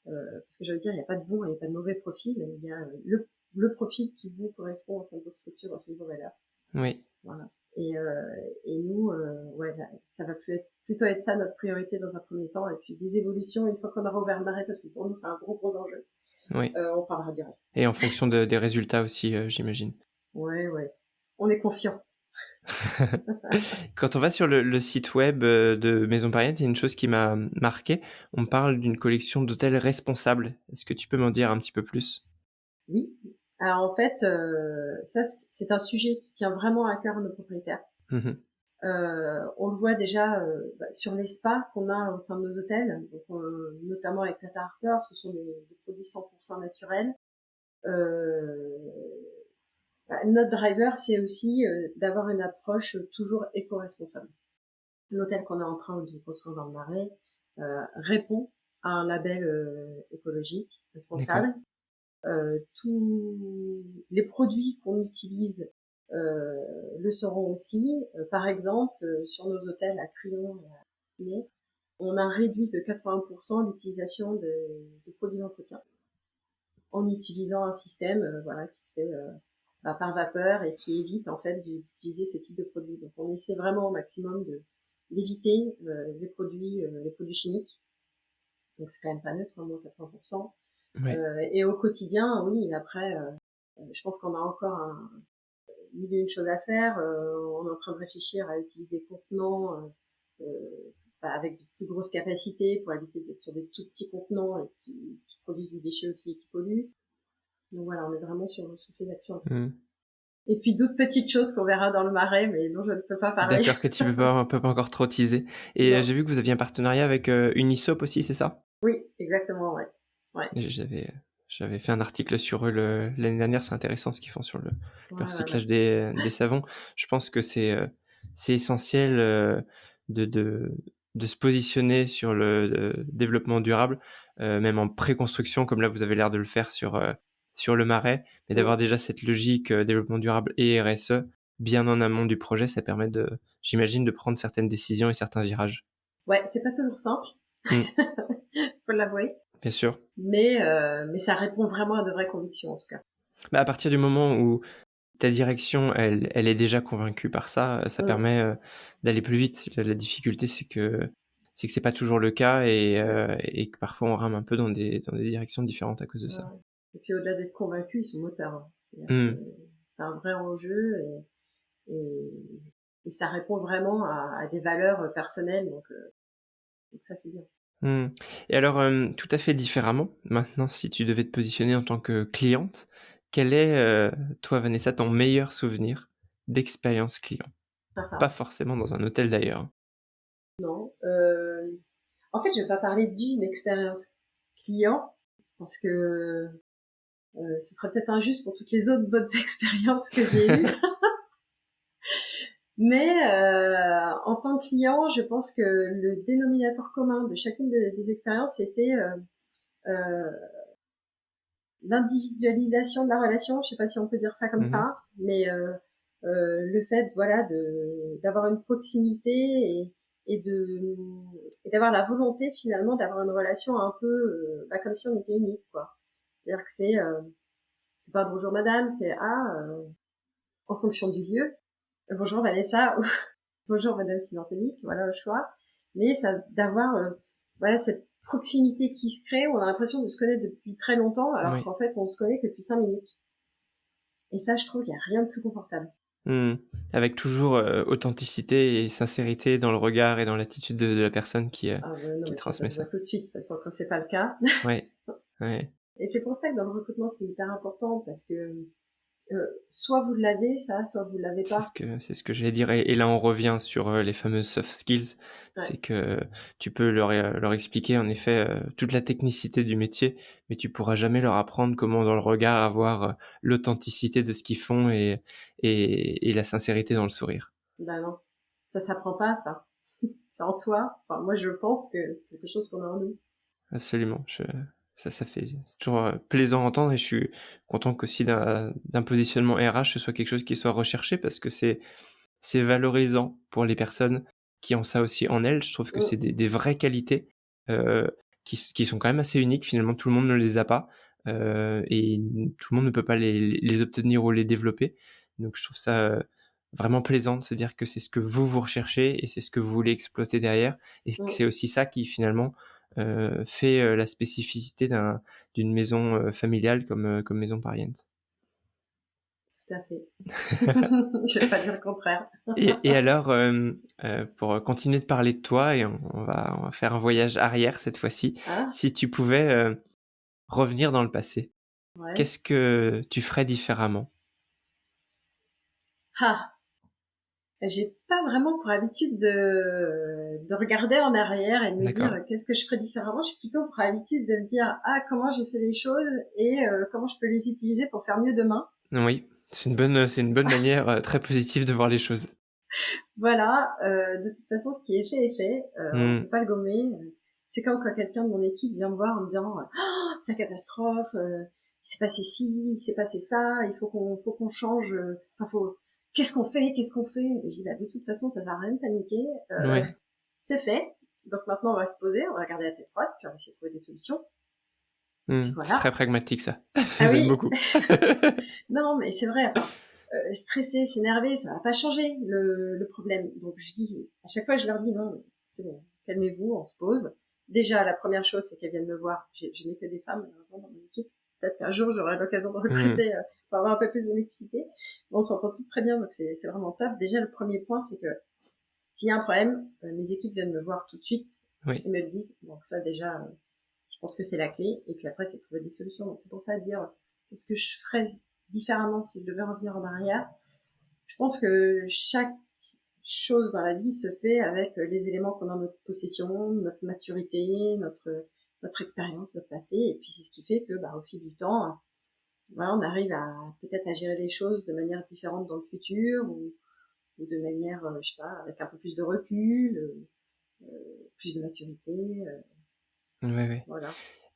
parce que je veux dire, il n'y a pas de bon et il n'y a pas de mauvais profil, il y a le profil qui vous correspond au sein de votre structure, au sein de vos valeurs. Oui. Voilà. Et nous, ouais, ça va plutôt être ça notre priorité dans un premier temps, et puis des évolutions une fois qu'on aura ouvert le Marais, parce que pour nous c'est un gros enjeu. Oui. On parlera du reste. Et en fonction des résultats aussi, j'imagine. Ouais. On est confiant. Quand on va sur le site web de Maison Parisienne, il y a une chose qui m'a marqué. On parle d'une collection d'hôtels responsables. Est-ce que tu peux m'en dire un petit peu plus? Oui. Alors en fait, ça c'est un sujet qui tient vraiment à cœur à nos propriétaires. On le voit déjà sur les spas qu'on a au sein de nos hôtels, donc, notamment avec Tata Harper, ce sont des produits 100% naturels. Notre driver, c'est aussi d'avoir une approche toujours éco-responsable. L'hôtel qu'on est en train de construire dans le Marais répond à un label écologique responsable. Tous les produits qu'on utilise le seront aussi. Par exemple, sur nos hôtels à Crillon et à Pinet, on a réduit de 80% l'utilisation de produits d'entretien en utilisant un système qui se fait par vapeur et qui évite en fait d'utiliser ce type de produit. Donc on essaie vraiment au maximum d'éviter les produits chimiques. Donc c'est quand même pas neutre, moins 80%. Oui. Et au quotidien, oui, après, je pense qu'on a encore mille et une choses à faire. On est en train de réfléchir à utiliser des contenants avec de plus grosses capacités pour éviter d'être sur des tout petits contenants et qui produisent du déchet aussi et qui polluent. Donc voilà, on est vraiment sur ces actions. Et puis d'autres petites choses qu'on verra dans le Marais, mais dont je ne peux pas parler. D'accord, que tu peux pas encore trop teaser. Et j'ai vu que vous aviez un partenariat avec Unisop aussi, c'est ça? Oui, exactement, ouais. J'avais fait un article sur eux l'année dernière, c'est intéressant ce qu'ils font sur le recyclage Voilà. des savons. Je pense que c'est essentiel de se positionner sur le développement durable, même en pré-construction, comme là vous avez l'air de le faire sur le Marais, mais d'avoir déjà cette logique développement durable et RSE bien en amont du projet, ça permet j'imagine, de prendre certaines décisions et certains virages. Ouais, c'est pas toujours simple, faut l'avouer. Bien sûr. Mais ça répond vraiment à de vraies convictions, en tout cas. Bah, à partir du moment où ta direction, elle est déjà convaincue par ça, ça permet d'aller plus vite. La difficulté, c'est que c'est pas toujours le cas et que parfois on rame un peu dans des directions différentes à cause de ça. Et puis au-delà d'être convaincu, ils sont moteurs. C'est un vrai enjeu et ça répond vraiment à des valeurs personnelles, donc ça c'est bien. Et alors, tout à fait différemment, maintenant, si tu devais te positionner en tant que cliente, quel est, toi, Vanessa, ton meilleur souvenir d'expérience client? Pas forcément dans un hôtel d'ailleurs. Non. En fait, je vais pas parler d'une expérience client parce que ce serait peut-être injuste pour toutes les autres bonnes expériences que j'ai eues. Mais en tant que client, je pense que le dénominateur commun de chacune des expériences était l'individualisation de la relation. Je sais pas si on peut dire ça comme ça, mais le fait, voilà, d'avoir une proximité et d'avoir la volonté finalement d'avoir une relation un peu comme si on était unique, quoi. C'est-à-dire que c'est pas bonjour madame, c'est en fonction du lieu. Bonjour Vanessa, bonjour madame Silencévic, voilà le choix. Mais ça d'avoir voilà cette proximité qui se crée, où on a l'impression de se connaître depuis très longtemps, alors qu'en fait on se connaît que depuis 5 minutes. Et ça, je trouve qu'il n'y a rien de plus confortable. Mmh. Avec toujours, authenticité et sincérité dans le regard et dans l'attitude de la personne Ah ben non, qui mais ça transmet se voit ça. tout de suite, de toute façon, quand c'est pas le cas. Ouais, ouais. Et c'est pour ça que dans le recrutement, c'est hyper important parce que soit vous l'avez, ça, soit vous l'avez pas. C'est ce que j'allais dire et là on revient sur, les fameuses soft skills. C'est Ouais. que tu peux leur expliquer en effet, toute la technicité du métier, mais tu pourras jamais leur apprendre comment dans le regard avoir, l'authenticité de ce qu'ils font et la sincérité dans le sourire. Ben non, ça s'apprend pas, ça. C'est en soi. Enfin, moi, je pense que c'est quelque chose qu'on a en nous. Absolument, ça fait c'est toujours, plaisant à entendre et je suis content qu'aussi d'un positionnement RH, ce soit quelque chose qui soit recherché parce que c'est valorisant pour les personnes qui ont ça aussi en elles. Je trouve que c'est Mm, des vraies qualités, heu, qui sont quand même assez uniques. Finalement, tout le monde ne les a pas, et tout le monde ne peut pas les obtenir ou les développer. Donc je trouve ça, vraiment plaisant de se dire que c'est ce que vous recherchez et c'est ce que vous voulez exploiter derrière et que c'est mm, aussi ça qui finalement, fait, la spécificité d'une maison, familiale comme Maison Pariente. tout à fait. Je vais pas dire le contraire. Et alors, pour continuer de parler de toi et on va faire un voyage arrière cette fois-ci. Ah, Si tu pouvais, revenir dans le passé, ouais. qu'est-ce que tu ferais différemment? Ah, j'ai pas vraiment pour habitude de regarder en arrière et de me dire D'accord. qu'est-ce que je ferais différemment. J'ai plutôt pour habitude de me dire ah comment j'ai fait les choses et comment je peux les utiliser pour faire mieux demain. Oui, c'est une bonne manière, très positive de voir les choses. Voilà, de toute façon, ce qui est fait est fait. On Mmh. peut pas le gommer. C'est comme quand quelqu'un de mon équipe vient me voir en me disant «Oh, c'est la catastrophe, il s'est passé ci, il s'est passé ça, il faut qu'on change. Enfin, faut qu'est-ce qu'on fait?» Et je dis bah de toute façon, ça sert à rien de paniquer. Ouais. C'est fait. Donc maintenant, on va se poser, on va garder la tête froide, puis on va essayer de trouver des solutions. Et puis Mmh. C'est très voilà. pragmatique ça. Ah J'aime oui, beaucoup. non, mais c'est vrai. Enfin, stresser, s'énerver, ça va pas changer le problème. Donc je dis, à chaque fois, je leur dis non, c'est bon, calmez-vous, on se pose. Déjà, la première chose, c'est qu'elles viennent me voir. Je n'ai que des femmes, malheureusement, dans mon équipe. Peut-être qu'un jour, j'aurai l'occasion de Mmh. recruter pour avoir un peu plus de mixité. Bon, on s'entend toutes très bien, donc c'est vraiment top. Déjà, le premier point, c'est que s'il y a un problème, mes équipes viennent me voir tout de suite Oui. et me le disent. Donc ça, déjà, je pense que c'est la clé. Et puis après, c'est de trouver des solutions. Donc c'est pour ça de dire, qu'est-ce que je ferais différemment si je devais revenir en arrière. Je pense que chaque chose dans la vie se fait avec les éléments qu'on a en notre possession, notre maturité, notre expérience, notre passé. Et puis c'est ce qui fait que, bah, au fil du temps, voilà, on arrive à peut-être à gérer les choses de manière différente dans le futur ou de manière, je sais pas, avec un peu plus de recul, plus de maturité, Ouais, ouais. voilà.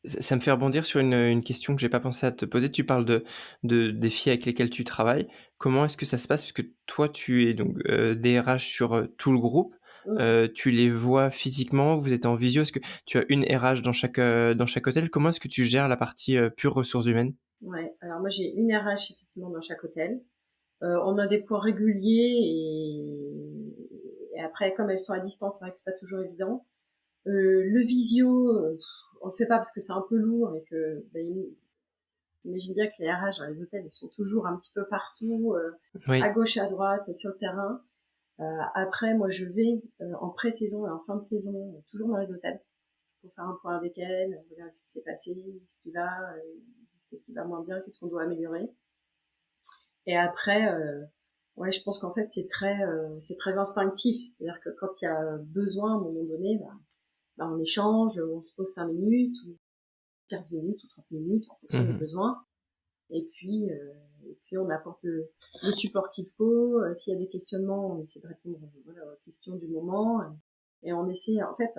Ça me fait rebondir sur une question que j'ai pas pensé à te poser. Tu parles de des filles avec lesquelles tu travailles. Comment est-ce que ça se passe? Parce que toi, tu es donc, DRH sur, tout le groupe. Mm. Tu les vois physiquement? Vous êtes en visio? Est-ce que tu as une RH dans chaque hôtel? Comment est-ce que tu gères la partie, pure ressources humaines? Ouais. Alors moi j'ai une RH effectivement dans chaque hôtel. On a des points réguliers et après comme elles sont à distance, c'est vrai que c'est pas toujours évident. Le visio, on le fait pas parce que c'est un peu lourd et que t'imagines bien que les RH dans les hôtels ils sont toujours un petit peu partout, à Oui. gauche, à droite, sur le terrain. Après moi je vais en pré-saison et en fin de saison toujours dans les hôtels pour faire un point avec elles, regarder ce qui s'est passé, qu'est-ce qui va moins bien, qu'est-ce qu'on doit améliorer. Et après, ouais, je pense qu'en fait c'est très instinctif, c'est-à-dire que quand il y a besoin à un moment donné, bah, on échange, on se pose 5 minutes ou 15 minutes ou 30 minutes en fonction des Mmh. besoins. Et puis on apporte le support qu'il faut. S'il y a des questionnements, on essaie de répondre voilà, aux questions du moment. Et on essaie, en fait,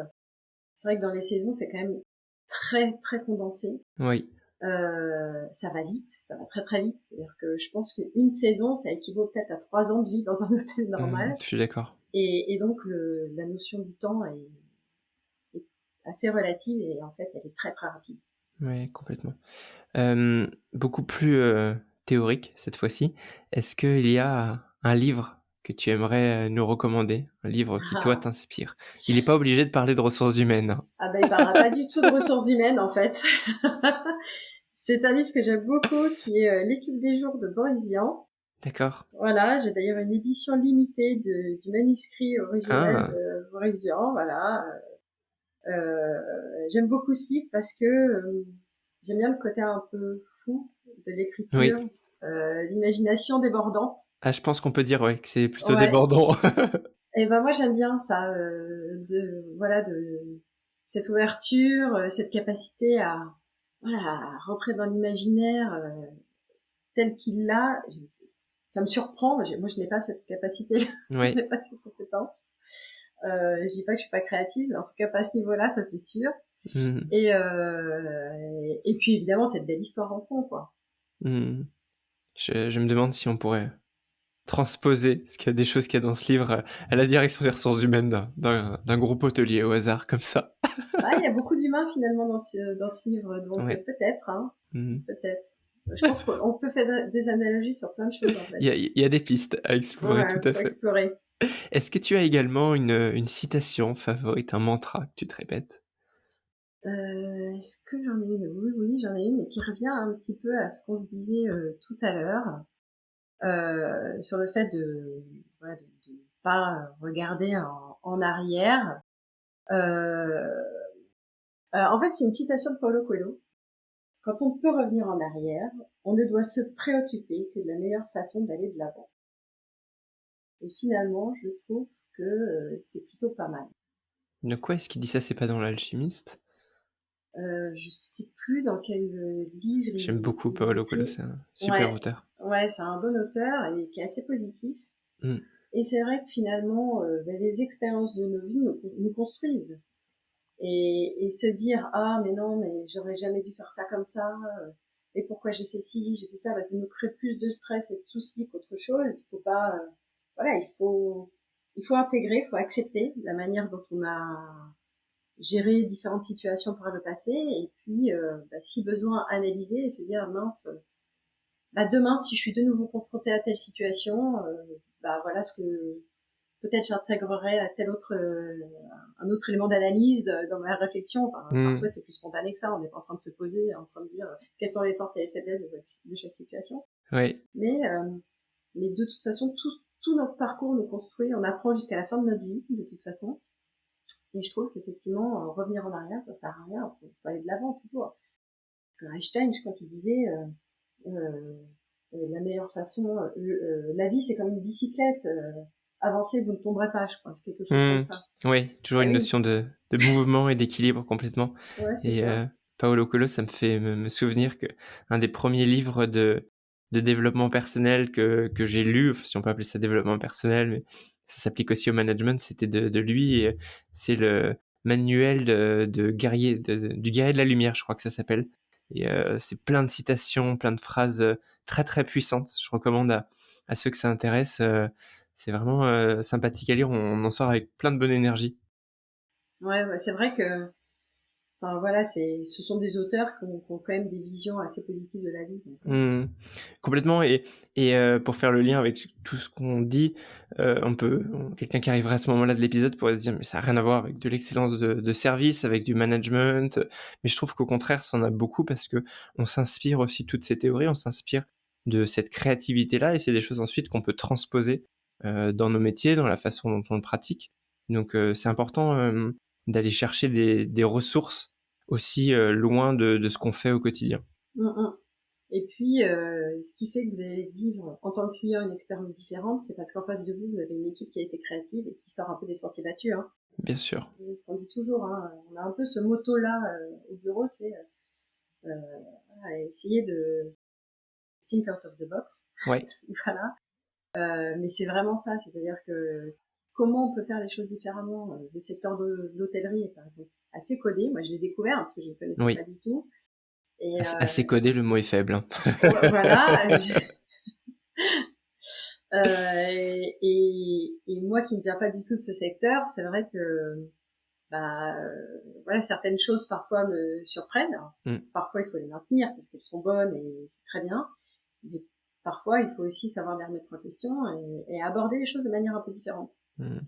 c'est vrai que dans les saisons, c'est quand même très très condensé. Oui. Ça va vite, ça va très très vite. C'est-à-dire que je pense qu'une saison, ça équivaut peut-être à 3 ans de vie dans un hôtel Mmh. normal. Je suis d'accord. Et donc la notion du temps est assez relative et en fait elle est très très rapide. Oui, complètement. Beaucoup plus, théorique cette fois-ci. Est-ce qu'il y a un livre que tu aimerais, nous recommander? Un livre qui toi Ah, t'inspire? Il est pas obligé de parler de ressources humaines, hein. ah ben il parlera pas du tout de ressources humaines en fait. C'est un livre que j'aime beaucoup qui est L'équipe des jours de Boris Vian. D'accord. Voilà, j'ai d'ailleurs une édition limitée du manuscrit originel Ah, de Boris Vian, voilà. J'aime beaucoup ce livre parce que j'aime bien le côté un peu fou de l'écriture, oui. l'imagination débordante. Ah, je pense qu'on peut dire, ouais, que c'est plutôt Ouais. débordant. Et ben moi j'aime bien ça, de cette ouverture, cette capacité à voilà à rentrer dans l'imaginaire tel qu'il l'a. Ça me surprend. Moi je n'ai pas cette capacité, je Oui. n'ai pas cette compétence. Je dis pas que je suis pas créative, en tout cas pas à ce niveau-là, ça c'est sûr. Mhm. Et puis évidemment cette belle histoire en fond, quoi. Mhm. Je me demande si on pourrait transposer ce qu'il y a des choses qu'il y a dans ce livre à la direction des ressources humaines d'un groupe hôtelier au hasard, comme ça. Ah, il y a beaucoup d'humains finalement dans ce livre, donc Ouais. peut-être, hein, Mhm. peut-être. Je pense qu'on peut faire des analogies sur plein de choses en fait. Il y a des pistes à explorer, tout Ouais, à faut fait. explorer. Est-ce que tu as également une citation favorite, un mantra que tu te répètes? Est-ce que j'en ai une? Oui, oui, j'en ai une, mais qui revient un petit peu à ce qu'on se disait tout à l'heure, sur le fait voilà, de pas regarder en arrière. En fait, c'est une citation de Paulo Coelho. Quand on peut revenir en arrière, on ne doit se préoccuper que de la meilleure façon d'aller de l'avant. Et finalement, je trouve que c'est plutôt pas mal. De quoi est-ce qu'il dit ça? C'est pas dans L'Alchimiste? Je sais plus dans quel livre J'aime beaucoup il Paolo Coelho, l'écrit. c'est un super Ouais, auteur. ouais, c'est un bon auteur et qui est assez positif. Mmh. Et c'est vrai que finalement, les expériences de nos vies nous construisent. Et se dire ah mais non mais j'aurais jamais dû faire ça comme ça. Et pourquoi j'ai fait ci, j'ai fait ça, bah, ça nous crée plus de stress et de soucis qu'autre chose. Il faut pas, voilà, il faut intégrer, il faut accepter la manière dont on a géré différentes situations par le passé et puis si besoin analyser et se dire mince, bah demain si je suis de nouveau confrontée à telle situation, bah voilà ce que peut-être j'intégrerai à tel autre un autre élément d'analyse dans ma réflexion. Enfin, Mmh. parfois c'est plus spontané que ça, on n'est pas en train de se poser, en train de dire quelles sont les forces et les faiblesses de chaque situation. Ouais. Mais de toute façon, tout notre parcours nous construit, on apprend jusqu'à la fin de notre vie, de toute façon. Et je trouve qu'effectivement, revenir en arrière, ça sert à rien, faut aller de l'avant toujours. Parce que Einstein, je crois qu'il disait, la meilleure façon, la vie c'est comme une bicyclette, avancez, vous ne tomberez pas, je crois, c'est quelque chose comme Mmh. ça. Oui, toujours Ah une oui, notion de mouvement et d'équilibre complètement. ouais, c'est Et ça. Paolo Coelho, ça me fait me souvenir que un des premiers livres de développement personnel que j'ai lu, enfin, si on peut appeler ça développement personnel, mais ça s'applique aussi au management, c'était de lui et c'est le manuel de guerrier du guerrier de la lumière, je crois que ça s'appelle. Et c'est plein de citations, plein de phrases, très, très puissantes. Je recommande à ceux que ça intéresse, c'est vraiment, sympathique à lire, on en sort avec plein de bonne énergie. Ouais, ouais, c'est vrai que, enfin voilà, ce sont des auteurs qui ont quand même des visions assez positives de la vie. Donc, Mmh. Complètement et pour faire le lien avec tout ce qu'on dit, quelqu'un qui arriverait à ce moment-là de l'épisode pourrait se dire: «Mais ça a rien à voir avec de l'excellence de service, avec du management», mais je trouve qu'au contraire, ça en a beaucoup parce qu'on s'inspire aussi de toutes ces théories, on s'inspire de cette créativité-là et c'est des choses ensuite qu'on peut transposer, dans nos métiers, dans la façon dont on le pratique. Donc c'est important, d'aller chercher des ressources aussi, loin de ce qu'on fait au quotidien. mm, mm. Et puis, ce qui fait que vous allez vivre en tant que client une expérience différente, c'est parce qu'en face de vous, vous avez une équipe qui a été créative et qui sort un peu des sentiers battus. Hein. Bien sûr. C'est ce qu'on dit toujours. Hein. On a un peu ce motto-là au bureau, c'est essayer de think out of the box. Ouais. Voilà. Mais c'est vraiment ça, c'est-à-dire que comment on peut faire les choses différemment. Le secteur de l'hôtellerie est par exemple assez codé. Moi, je l'ai découvert parce que je ne connaissais pas Oui. du tout. Et Assez codé, le mot est faible, hein. voilà. Et moi qui ne viens pas du tout de ce secteur, c'est vrai que voilà, certaines choses parfois me surprennent. Alors, Mmh, parfois, il faut les maintenir parce qu'elles sont bonnes et c'est très bien. Mais parfois, il faut aussi savoir les remettre en question et aborder les choses de manière un peu différente. mmh.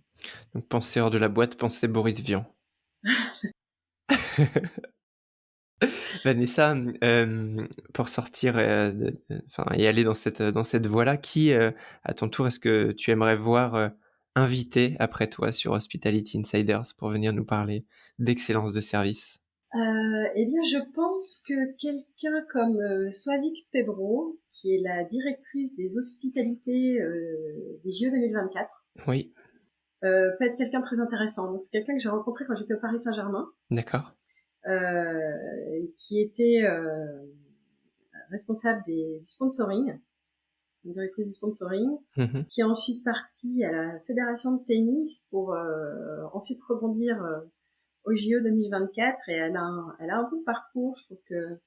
Donc pensez hors de la boîte, pensez Boris Vian. Vanessa, pour sortir, enfin et aller dans cette voie-là, qui, à ton tour, est-ce que tu aimerais voir, invité après toi sur Hospitality Insiders pour venir nous parler d'excellence de service? Eh bien, je pense que quelqu'un comme Soisic Pebro, qui est la directrice des hospitalités des JO 2024, Oui, peut être quelqu'un de très intéressant. Donc, c'est quelqu'un que j'ai rencontré quand j'étais au Paris Saint-Germain, d'accord. qui était responsable du sponsoring, directrice du sponsoring, Mmh. qui est ensuite partie à la fédération de tennis pour ensuite rebondir au JO 2024, et elle a un bon parcours. Je trouve que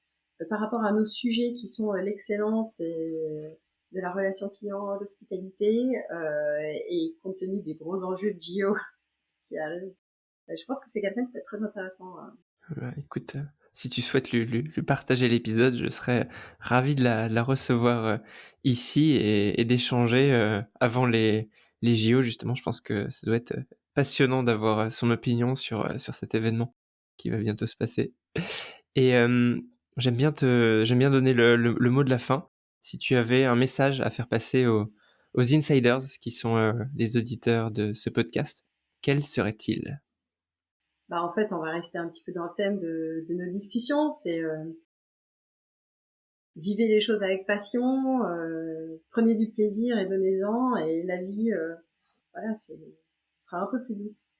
par rapport à nos sujets qui sont l'excellence et de la relation client, l'hospitalité, et compte tenu des gros enjeux de JO qui arrivent, je pense que c'est quelqu'un qui peut être très intéressant. Bah, écoute, si tu souhaites lui partager l'épisode, je serais ravi de la recevoir, ici et d'échanger, avant les JO justement. Je pense que ça doit être, passionnant d'avoir, son opinion sur cet événement qui va bientôt se passer et j'aime bien donner le mot de la fin. Si tu avais un message à faire passer aux insiders qui sont, les auditeurs de ce podcast, quel serait-il? Bah, en fait, on va rester un petit peu dans le thème de nos discussions. C'est vivez les choses avec passion, prenez du plaisir et donnez-en, et la vie, voilà, sera un peu plus douce.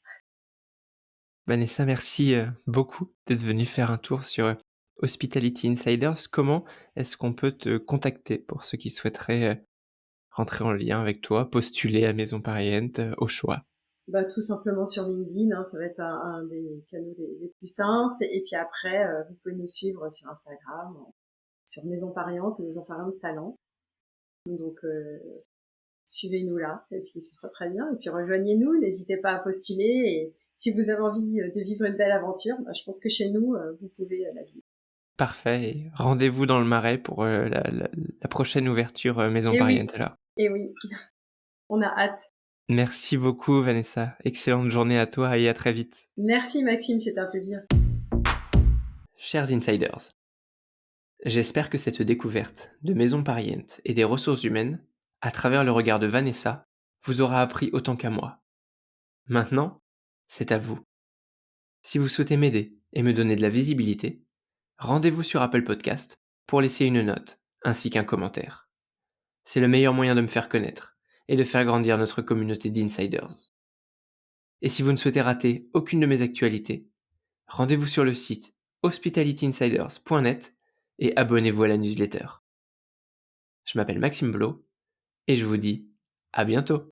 Vanessa, merci, beaucoup d'être venue faire un tour sur, Hospitality Insiders. Comment est-ce qu'on peut te contacter pour ceux qui souhaiteraient, rentrer en lien avec toi, postuler à Maison Parient, au choix? Bah, tout simplement sur LinkedIn, hein, ça va être un des canaux les plus simples. Et puis après, vous pouvez nous suivre sur Instagram, sur Maison Pariante, Maison Pariante Talent. Donc, suivez-nous là, et puis ce sera très bien. Et puis rejoignez-nous, n'hésitez pas à postuler. Et si vous avez envie de vivre une belle aventure, bah, je pense que chez nous, vous pouvez la vivre. Parfait et rendez-vous dans le Marais pour, la prochaine ouverture, Maison Et Parient oui, alors. et oui, on a hâte. Merci beaucoup Vanessa. Excellente journée à toi et à très vite. Merci Maxime, c'était un plaisir. Chers insiders, j'espère que cette découverte de Maison Parient et des ressources humaines, à travers le regard de Vanessa, vous aura appris autant qu'à moi. Maintenant, c'est à vous. Si vous souhaitez m'aider et me donner de la visibilité, rendez-vous sur Apple Podcast pour laisser une note ainsi qu'un commentaire. C'est le meilleur moyen de me faire connaître et de faire grandir notre communauté d'insiders. Et si vous ne souhaitez rater aucune de mes actualités, rendez-vous sur le site hospitalityinsiders.net et abonnez-vous à la newsletter. Je m'appelle Maxime Blo et je vous dis à bientôt.